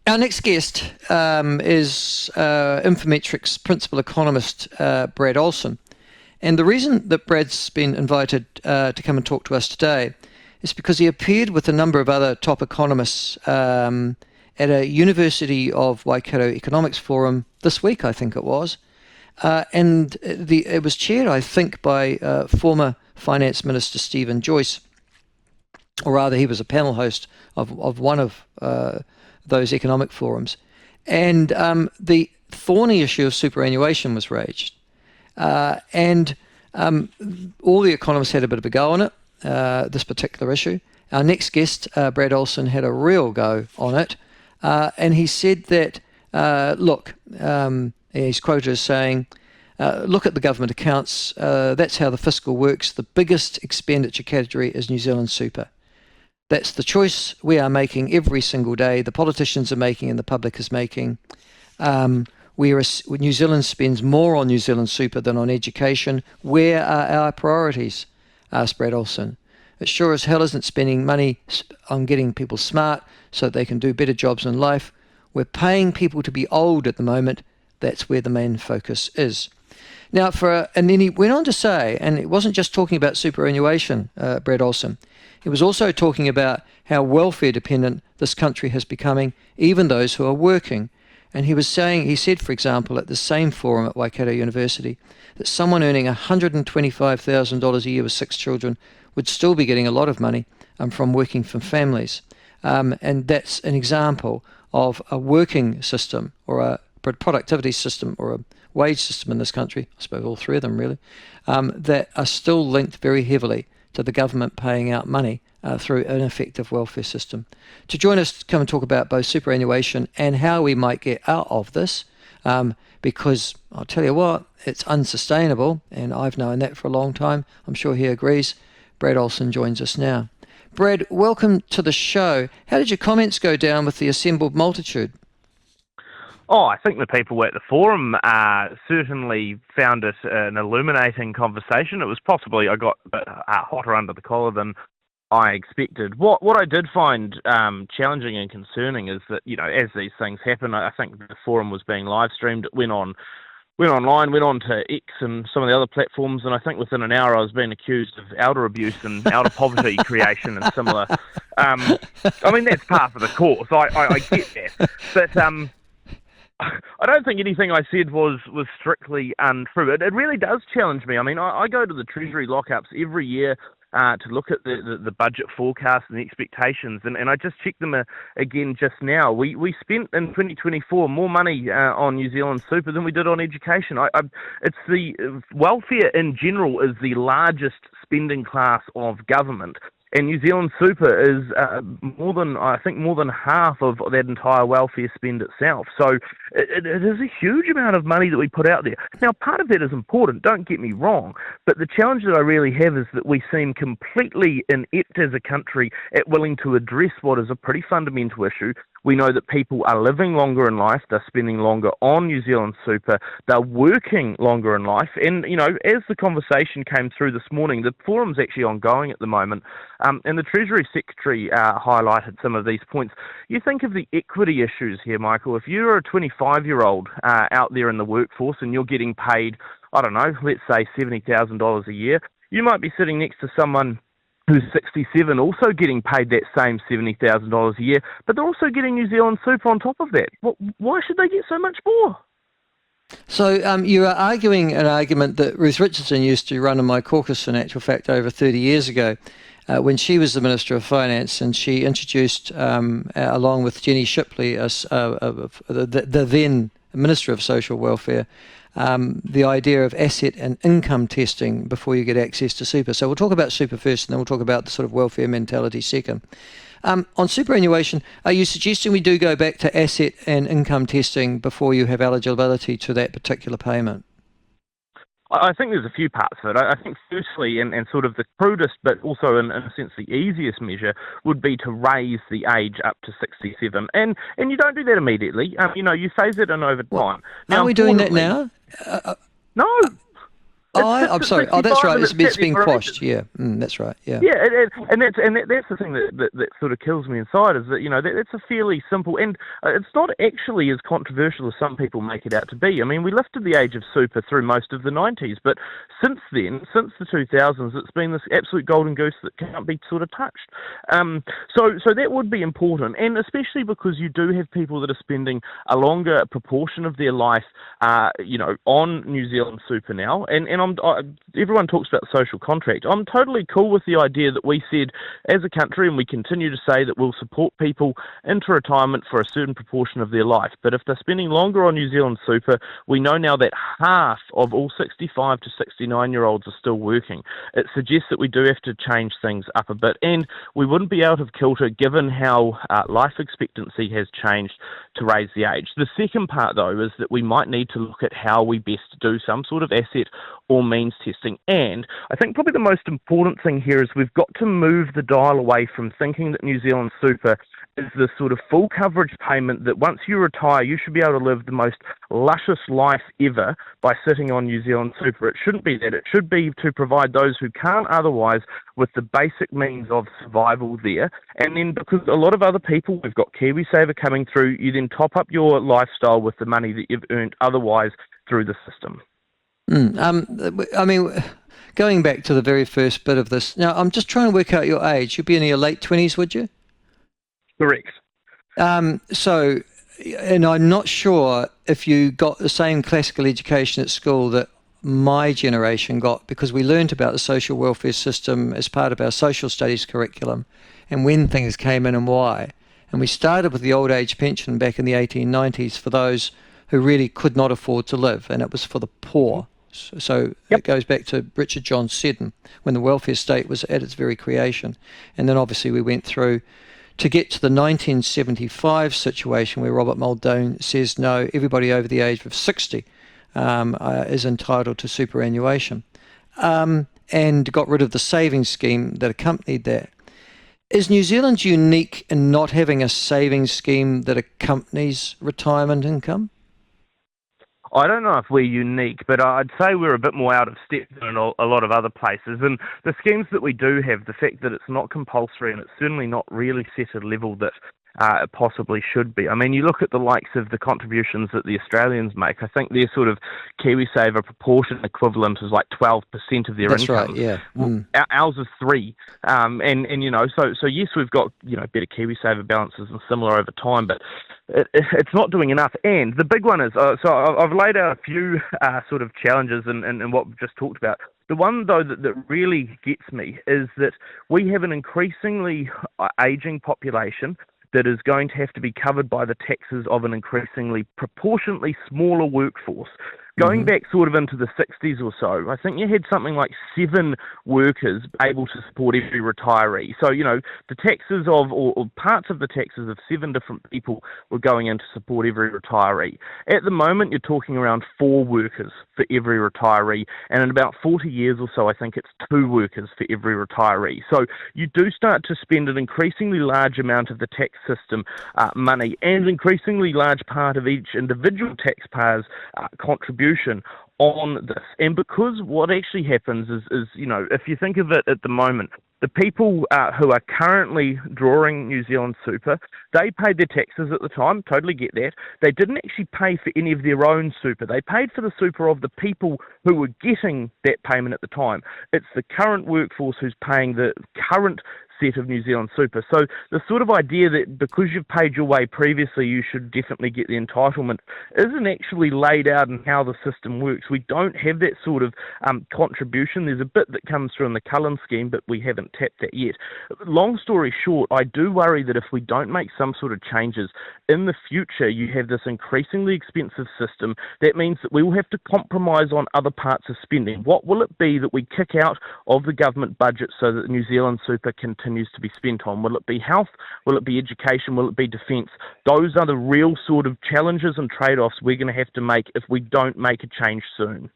Our next guest is Infometrics principal economist Brad Olsen. And the reason that Brad's been invited to come and talk to us today is because he appeared with a number of other top economists at a University of Waikato Economics Forum this week, I think it was. And it was chaired, I think, by former Finance Minister Stephen Joyce, or rather he was a panel host of one of those economic forums. And the thorny issue of superannuation was raised. And all the economists had a bit of a go on it, this particular issue. Our next guest, Brad Olsen, had a real go on it. And he said that, he's quoted as saying, look at the government accounts. That's how the fiscal works. The biggest expenditure category is New Zealand super. That's the choice we are making every single day, the politicians are making and the public is making. New Zealand spends more on New Zealand super than on education. Where are our priorities? Asked Brad Olsen. It sure as hell isn't spending money on getting people smart so that they can do better jobs in life. We're paying people to be old at the moment. That's where the main focus is. Now, and then he went on to say, and it wasn't just talking about superannuation, Brad Olsen. He was also talking about how welfare dependent this country has becoming, even those who are working. And he said, for example, at the same forum at Waikato University, that someone earning $125,000 a year with 6 children would still be getting a lot of money from working for families. And that's an example of a working system or a productivity system or a wage system in this country, I suppose all three of them really, that are still linked very heavily to the government paying out money through an effective welfare system. To join us, come and talk about both superannuation and how we might get out of this, because I'll tell you what, it's unsustainable, and I've known that for a long time. I'm sure he agrees. Brad Olsen joins us now. Brad, welcome to the show. How did your comments go down with the assembled multitude? Oh, I think the people at the forum certainly found it an illuminating conversation. It was possibly, I got a bit hotter under the collar than I expected. What I did find challenging and concerning is that, as these things happen, I think the forum was being live streamed. It went online, went on to X and some of the other platforms, and I think within an hour I was being accused of elder abuse and elder poverty creation and similar. I mean, that's part of the course. I get that. But I don't think anything I said was strictly untrue. It really does challenge me. I mean, I go to the Treasury lockups every year to look at the budget forecast and the expectations, and I just checked them again just now. We spent in 2024 more money on New Zealand super than we did on education. It's the welfare in general is the largest spending class of government. And New Zealand super is more than half of that entire welfare spend itself. So it is a huge amount of money that we put out there. Now, part of that is important, don't get me wrong, but the challenge that I really have is that we seem completely inept as a country at willing to address what is a pretty fundamental issue. We know that people are living longer in life, they're spending longer on New Zealand super, they're working longer in life, and, as the conversation came through this morning, the forum's actually ongoing at the moment, and the Treasury Secretary highlighted some of these points. You think of the equity issues here, Michael. If you're a 25-year-old out there in the workforce and you're getting paid, I don't know, let's say $70,000 a year, you might be sitting next to someone who's 67, also getting paid that same $70,000 a year, but they're also getting New Zealand super on top of that. Why should they get so much more? So you are arguing an argument that Ruth Richardson used to run in my caucus, in actual fact, over 30 years ago, when she was the Minister of Finance, and she introduced, along with Jenny Shipley, the then Minister of Social Welfare, the idea of asset and income testing before you get access to super. So we'll talk about super first, and then we'll talk about the sort of welfare mentality second. On superannuation, are you suggesting we do go back to asset and income testing before you have eligibility to that particular payment? I think there's a few parts of it. I think firstly, and sort of the crudest, but also in a sense the easiest measure, would be to raise the age up to 67. And you don't do that immediately. You phase it in over time. Are we doing that now? No. I'm sorry. Oh, that's 65 right. and It's set the been horizon. quashed. Yeah, that's right. Yeah. Yeah, that's the thing that sort of kills me inside is that that's a fairly simple, and it's not actually as controversial as some people make it out to be. I mean, we lifted the age of super through most of the 90s, but since then, since the 2000s, it's been this absolute golden goose that can't be sort of touched. So that would be important, and especially because you do have people that are spending a longer proportion of their life, on New Zealand super now, and everyone talks about the social contract. I'm totally cool with the idea that we said as a country, and we continue to say that we'll support people into retirement for a certain proportion of their life. But if they're spending longer on New Zealand super, we know now that half of all 65 to 69-year-olds are still working. It suggests that we do have to change things up a bit, and we wouldn't be out of kilter given how life expectancy has changed to raise the age. The second part, though, is that we might need to look at how we best do some sort of asset or means testing. And I think probably the most important thing here is we've got to move the dial away from thinking that New Zealand super is this sort of full coverage payment that once you retire, you should be able to live the most luscious life ever by sitting on New Zealand super. It shouldn't be that. It should be to provide those who can't otherwise with the basic means of survival there. And then because a lot of other people, we've got KiwiSaver coming through, you then top up your lifestyle with the money that you've earned otherwise through the system. I mean, going back to the very first bit of this, now I'm just trying to work out your age. You'd be in your late 20s, would you? Correct. So, and I'm not sure if you got the same classical education at school that my generation got, because we learned about the social welfare system as part of our social studies curriculum and when things came in and why. And we started with the old age pension back in the 1890s for those who really could not afford to live, and it was for the poor. So It goes back to Richard John Seddon when the welfare state was at its very creation. And then obviously we went through to get to the 1975 situation where Robert Muldoon says, no, everybody over the age of 60 is entitled to superannuation, and got rid of the savings scheme that accompanied that. Is New Zealand unique in not having a savings scheme that accompanies retirement income? I don't know if we're unique, but I'd say we're a bit more out of step than a lot of other places. And the schemes that we do have, the fact that it's not compulsory and it's certainly not really set at a level that it possibly should be. I mean, you look at the likes of the contributions that the Australians make. I think their sort of KiwiSaver proportion equivalent is like 12% of their That's income. Right, yeah. Ours is 3%. So yes, we've got, better KiwiSaver balances and similar over time, but it's not doing enough. And the big one is, so I've laid out a few sort of challenges in what we've just talked about. The one, though, that really gets me is that we have an increasingly ageing population that is going to have to be covered by the taxes of an increasingly proportionately smaller workforce. Going back sort of into the 60s or so, I think you had something like 7 workers able to support every retiree. So, the taxes or parts of the taxes of 7 different people were going in to support every retiree. At the moment, you're talking around 4 workers for every retiree, and in about 40 years or so, I think it's 2 workers for every retiree. So you do start to spend an increasingly large amount of the tax system money, and an increasingly large part of each individual taxpayer's contribution on this. And because what actually happens is if you think of it at the moment, the people who are currently drawing New Zealand super, they paid their taxes at the time, totally get that. They didn't actually pay for any of their own super. They paid for the super of the people who were getting that payment at the time. It's the current workforce who's paying the current set of New Zealand super. So the sort of idea that because you've paid your way previously, you should definitely get the entitlement isn't actually laid out in how the system works. We don't have that sort of contribution. There's a bit that comes through in the Cullen scheme, but we haven't tapped that yet. Long story short, I do worry that if we don't make some sort of changes, in the future you have this increasingly expensive system. That means that we will have to compromise on other parts of spending. What will it be that we kick out of the government budget so that New Zealand super continues to be spent on? Will it be health? Will it be education? Will it be defence? Those are the real sort of challenges and trade-offs we're going to have to make if we don't make a change soon.